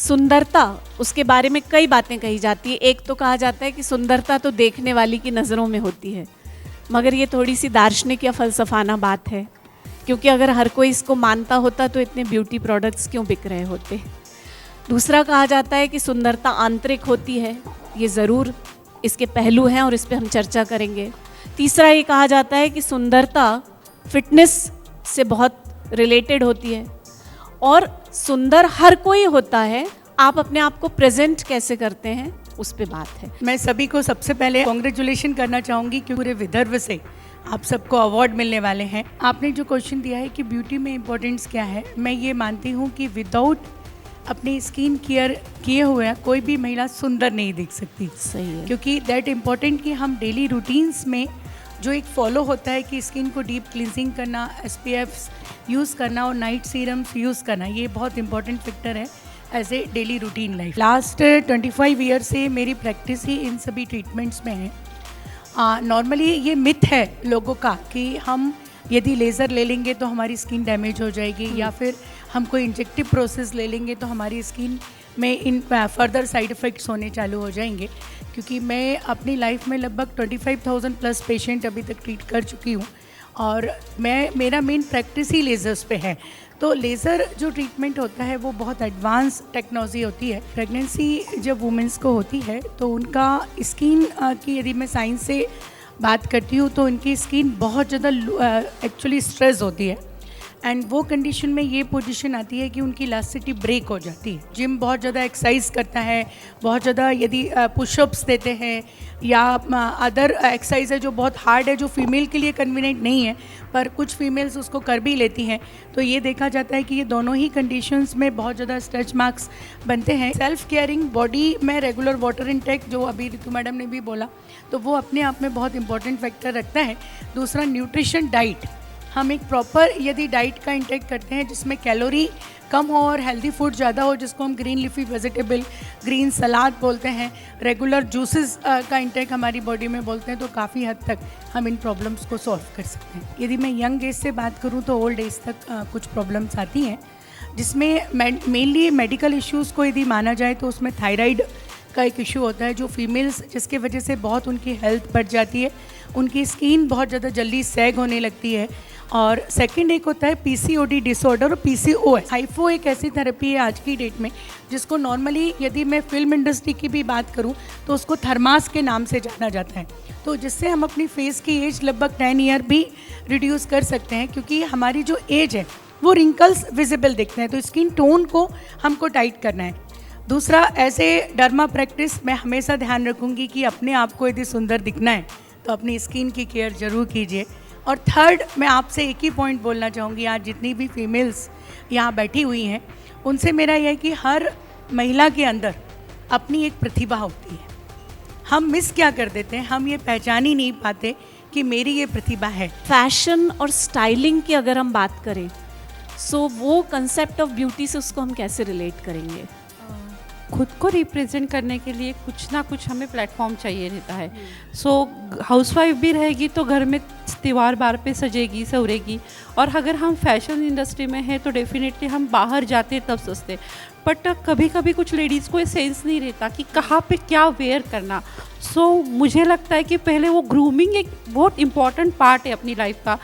सुंदरता, उसके बारे में कई बातें कही जाती है। एक तो कहा जाता है कि सुंदरता तो देखने वाली की नज़रों में होती है, मगर ये थोड़ी सी दार्शनिक या फ़लसफ़ाना बात है, क्योंकि अगर हर कोई इसको मानता होता तो इतने ब्यूटी प्रोडक्ट्स क्यों बिक रहे होते। दूसरा कहा जाता है कि सुंदरता आंतरिक होती है, ये ज़रूर इसके पहलू हैं और इस पर हम चर्चा करेंगे। तीसरा ये कहा जाता है कि सुंदरता फिटनेस से बहुत रिलेटेड होती है और सुंदर हर कोई होता है, आप अपने आप को प्रेजेंट कैसे करते हैं उस पे बात है। मैं सभी को सबसे पहले कॉन्ग्रेचुलेशन करना चाहूँगी कि पूरे विदर्भ से आप सबको अवार्ड मिलने वाले हैं। आपने जो क्वेश्चन दिया है कि ब्यूटी में इम्पोर्टेंस क्या है, मैं ये मानती हूँ कि विदाउट अपनी स्किन केयर किए हुए कोई भी महिला सुंदर नहीं दिख सकती। सही है, क्योंकि दैट इम्पॉर्टेंट कि हम डेली रूटीन्स में जो एक फॉलो होता है कि स्किन को डीप क्लिनजिंग करना, SPF यूज़ करना और नाइट सीरम्स यूज़ करना, ये बहुत इंपॉर्टेंट फैक्टर है as a daily routine life. Last 25 year से मेरी प्रैक्टिस ही इन सभी ट्रीटमेंट्स में है। नॉर्मली ये मिथ है लोगों का कि हम यदि लेज़र ले लेंगे तो हमारी स्किन डैमेज हो जाएगी, या फिर हम कोई इंजेक्टिव प्रोसेस ले लेंगे तो हमारी स्किन में इन फर्दर साइड इफ़ेक्ट्स होने चालू हो जाएंगे। क्योंकि मैं अपनी लाइफ में लगभग 25,000 प्लस पेशेंट अभी तक ट्रीट कर चुकी हूँ और मेरा मेन प्रैक्टिस ही लेज़र्स पे है। तो लेज़र जो ट्रीटमेंट होता है वो बहुत एडवांस टेक्नोलॉजी होती है। प्रेगनेंसी जब वुमेंस को होती है तो उनका स्किन की यदि मैं साइंस से बात करती हूँ तो उनकी स्किन बहुत ज़्यादा एक्चुअली स्ट्रेस होती है, एंड वो कंडीशन में ये पोजीशन आती है कि उनकी इलास्टिसिटी ब्रेक हो जाती है। जिम बहुत ज़्यादा एक्सरसाइज करता है, बहुत ज़्यादा यदि पुशअप्स देते हैं या अदर एक्सरसाइज है जो बहुत हार्ड है, जो फीमेल के लिए कन्वीनियंट नहीं है, पर कुछ फीमेल्स उसको कर भी लेती हैं, तो ये देखा जाता है कि ये दोनों ही कंडीशंस में बहुत ज़्यादा स्ट्रेच मार्क्स बनते हैं। सेल्फ केयरिंग बॉडी में रेगुलर वाटर इनटेक, जो अभी ऋतु मैडम ने भी बोला, तो वो अपने आप में बहुत इंपॉर्टेंट फैक्टर रखता है। दूसरा न्यूट्रिशन, डाइट, हम एक प्रॉपर यदि डाइट का इंटेक करते हैं जिसमें कैलोरी कम हो और हेल्दी फूड ज़्यादा हो, जिसको हम ग्रीन लीफी वेजिटेबल, ग्रीन सलाद बोलते हैं, रेगुलर जूसेस का इंटेक हमारी बॉडी में बोलते हैं, तो काफ़ी हद तक हम इन प्रॉब्लम्स को सॉल्व कर सकते हैं। यदि मैं यंग एज से बात करूं तो ओल्ड एज तक कुछ प्रॉब्लम्स आती हैं, जिसमें मेनली मेडिकल इश्यूज़ को यदि माना जाए तो उसमें थायराइड का एक इशू होता है, जो फीमेल्स जिसके वजह से बहुत उनकी हेल्थ बढ़ जाती है, उनकी स्किन बहुत ज़्यादा जल्दी सैग होने लगती है। और सेकंड एक होता है PCOD डिसऑर्डर और PCOS। हाइफो एक ऐसी थेरेपी है आज की डेट में जिसको नॉर्मली यदि मैं फिल्म इंडस्ट्री की भी बात करूं तो उसको थर्मास के नाम से जाना जाता है, तो जिससे हम अपनी फेस की एज लगभग 10 ईयर भी रिड्यूस कर सकते हैं, क्योंकि हमारी जो एज है वो रिंकल्स विजिबल दिखते हैं, तो स्किन टोन को हमको टाइट करना है। दूसरा, एज ए डर्मा प्रैक्टिस मैं हमेशा ध्यान रखूँगी कि अपने आप को यदि सुंदर दिखना है तो अपनी स्किन की केयर ज़रूर कीजिए। और थर्ड, मैं आपसे एक ही पॉइंट बोलना चाहूँगी, आज जितनी भी फीमेल्स यहाँ बैठी हुई हैं उनसे मेरा यह है कि हर महिला के अंदर अपनी एक प्रतिभा होती है। हम मिस क्या कर देते हैं, हम ये पहचान ही नहीं पाते कि मेरी ये प्रतिभा है। फैशन और स्टाइलिंग की अगर हम बात करें, सो वो कंसेप्ट ऑफ ब्यूटी से उसको हम कैसे रिलेट करेंगे? खुद को रिप्रेजेंट करने के लिए कुछ ना कुछ हमें प्लेटफॉर्म चाहिए रहता है। सो हाउसवाइफ भी रहेगी तो घर में त्योहार बार पे सजेगी संवरेगी, और अगर हम फैशन इंडस्ट्री में हैं तो डेफिनेटली हम बाहर जाते तब सजते, बट कभी कभी कुछ लेडीज़ को ये सेंस नहीं रहता कि कहाँ पे क्या वेयर करना। सो मुझे लगता है कि पहले वो ग्रूमिंग एक बहुत इम्पॉर्टेंट पार्ट है अपनी लाइफ का,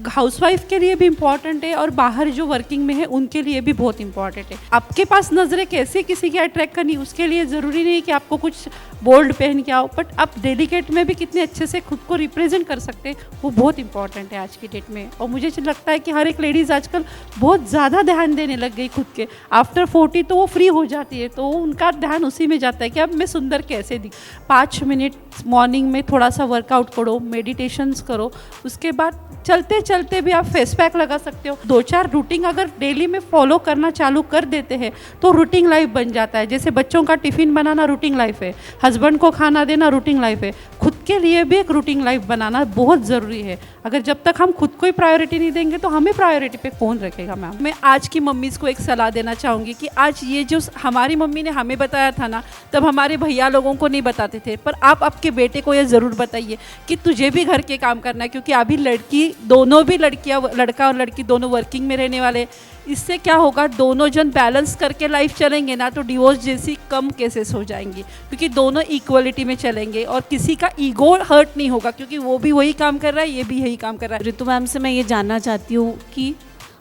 हाउसवाइफ के लिए भी इम्पॉर्टेंट है और बाहर जो वर्किंग में है उनके लिए भी बहुत इम्पॉर्टेंट है। आपके पास नज़रें कैसे किसी की अट्रैक्ट करनी, उसके लिए ज़रूरी नहीं है कि आपको कुछ बोल्ड पहन के आओ, बट आप डेलिकेट में भी कितने अच्छे से खुद को रिप्रेजेंट कर सकते हैं, वो बहुत इंपॉर्टेंट है आज की डेट में। और मुझे लगता है कि हर एक लेडीज़ आजकल बहुत ज़्यादा ध्यान देने लग गई खुद के। आफ्टर 40 तो वो फ्री हो जाती है, तो उनका ध्यान उसी में जाता है कि अब मैं सुंदर कैसे दिख। 5 मिनट मॉर्निंग में थोड़ा सा वर्कआउट करो, मेडिटेशंस करो, उसके बाद चलते चलते भी आप फेस पैक लगा सकते हो। 2-4 रूटीन अगर डेली में फॉलो करना चालू कर देते हैं तो रूटीन लाइफ बन जाता है। जैसे बच्चों का टिफ़िन बनाना रूटीन लाइफ है, हस्बैंड को खाना देना रूटीन लाइफ है, खुद के लिए भी एक रूटीन लाइफ बनाना बहुत ज़रूरी है। अगर जब तक हम खुद को ही प्रायोरिटी नहीं देंगे तो हमें प्रायोरिटी पे कौन रखेगा। मैम, मैं आज की मम्मीज़ को एक सलाह देना चाहूँगी कि आज ये जो हमारी मम्मी ने हमें बताया था ना, तब हमारे भैया लोगों को नहीं बताते थे, पर आप आपके बेटे को ये ज़रूर बताइए कि तुझे भी घर के काम करना है, क्योंकि अभी लड़की दोनों भी लड़कियाँ, लड़का और लड़की दोनों वर्किंग में रहने वाले, इससे क्या होगा, दोनों जन बैलेंस करके लाइफ चलेंगे ना तो डिवोर्स जैसी कम केसेस हो जाएंगी, क्योंकि दोनों इक्वलिटी में चलेंगे और किसी का ईगो हर्ट नहीं होगा, क्योंकि वो भी वही काम कर रहा है, ये भी यही काम कर रहा है। ऋतु मैम से मैं ये जानना चाहती हूँ कि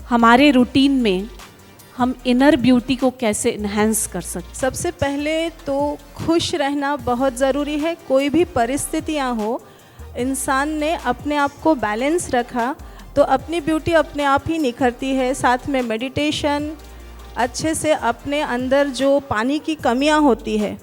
हमारे रूटीन में हम इनर ब्यूटी को कैसे इन्हेंस कर सकते। सबसे पहले तो खुश रहना बहुत ज़रूरी है। कोई भी परिस्थितियाँ हो, इंसान ने अपने आप को बैलेंस रखा तो अपनी ब्यूटी अपने आप ही निखरती है। साथ में मेडिटेशन, अच्छे से अपने अंदर जो पानी की कमियाँ होती है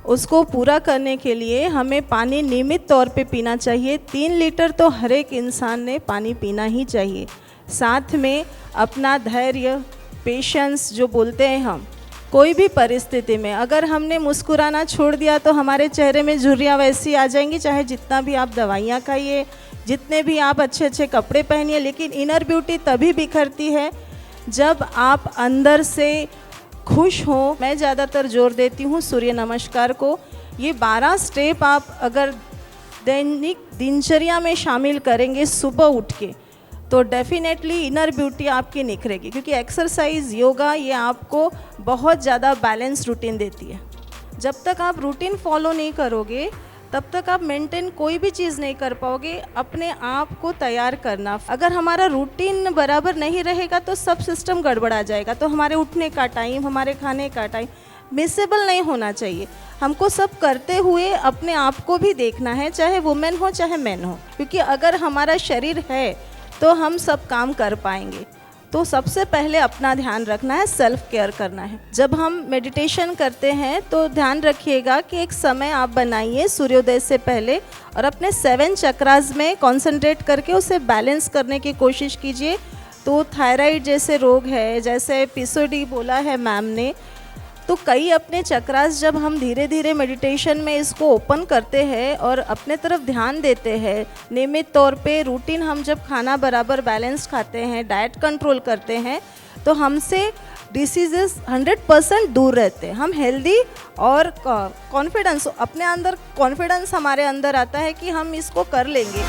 उसको पूरा करने के लिए हमें पानी नियमित तौर पे पीना चाहिए। 3 लीटर तो हर एक इंसान ने पानी पीना ही चाहिए। साथ में अपना धैर्य, पेशेंस जो बोलते हैं हम, कोई भी परिस्थिति में अगर हमने मुस्कुराना छोड़ दिया तो हमारे चेहरे में झुर्रियाँ वैसी आ जाएंगी, चाहे जितना भी आप दवाइयाँ खाइए, जितने भी आप अच्छे अच्छे कपड़े पहनिए, लेकिन इनर ब्यूटी तभी बिखरती है जब आप अंदर से खुश हो। मैं ज़्यादातर जोर देती हूँ सूर्य नमस्कार को। ये 12 स्टेप आप अगर दैनिक दिनचर्या में शामिल करेंगे सुबह उठ के, तो डेफिनेटली इनर ब्यूटी आपकी निखरेगी, क्योंकि एक्सरसाइज, योगा ये आपको बहुत ज़्यादा बैलेंस रूटीन देती है। जब तक आप रूटीन फॉलो नहीं करोगे तब तक आप मेंटेन कोई भी चीज़ नहीं कर पाओगे। अपने आप को तैयार करना, अगर हमारा रूटीन बराबर नहीं रहेगा तो सब सिस्टम गड़बड़ा जाएगा। तो हमारे उठने का टाइम, हमारे खाने का टाइम मिसेबल नहीं होना चाहिए। हमको सब करते हुए अपने आप को भी देखना है, चाहे वुमेन हो चाहे मैन हो, क्योंकि अगर हमारा शरीर है तो हम सब काम कर पाएंगे। तो सबसे पहले अपना ध्यान रखना है, सेल्फ केयर करना है। जब हम मेडिटेशन करते हैं तो ध्यान रखिएगा कि एक समय आप बनाइए सूर्योदय से पहले और अपने 7 चक्रास में कंसंट्रेट करके उसे बैलेंस करने की कोशिश कीजिए। तो थायराइड जैसे रोग है, जैसे पीसीओडी बोला है मैम ने, तो कई अपने चक्रास जब हम धीरे धीरे मेडिटेशन में इसको ओपन करते हैं और अपने तरफ ध्यान देते हैं, नियमित तौर पे रूटीन, हम जब खाना बराबर बैलेंस खाते हैं, डाइट कंट्रोल करते हैं, तो हमसे डिसीजेस 100% दूर रहते हैं। हम हेल्दी और कॉन्फिडेंस, अपने अंदर कॉन्फिडेंस हमारे अंदर आता है कि हम इसको कर लेंगे।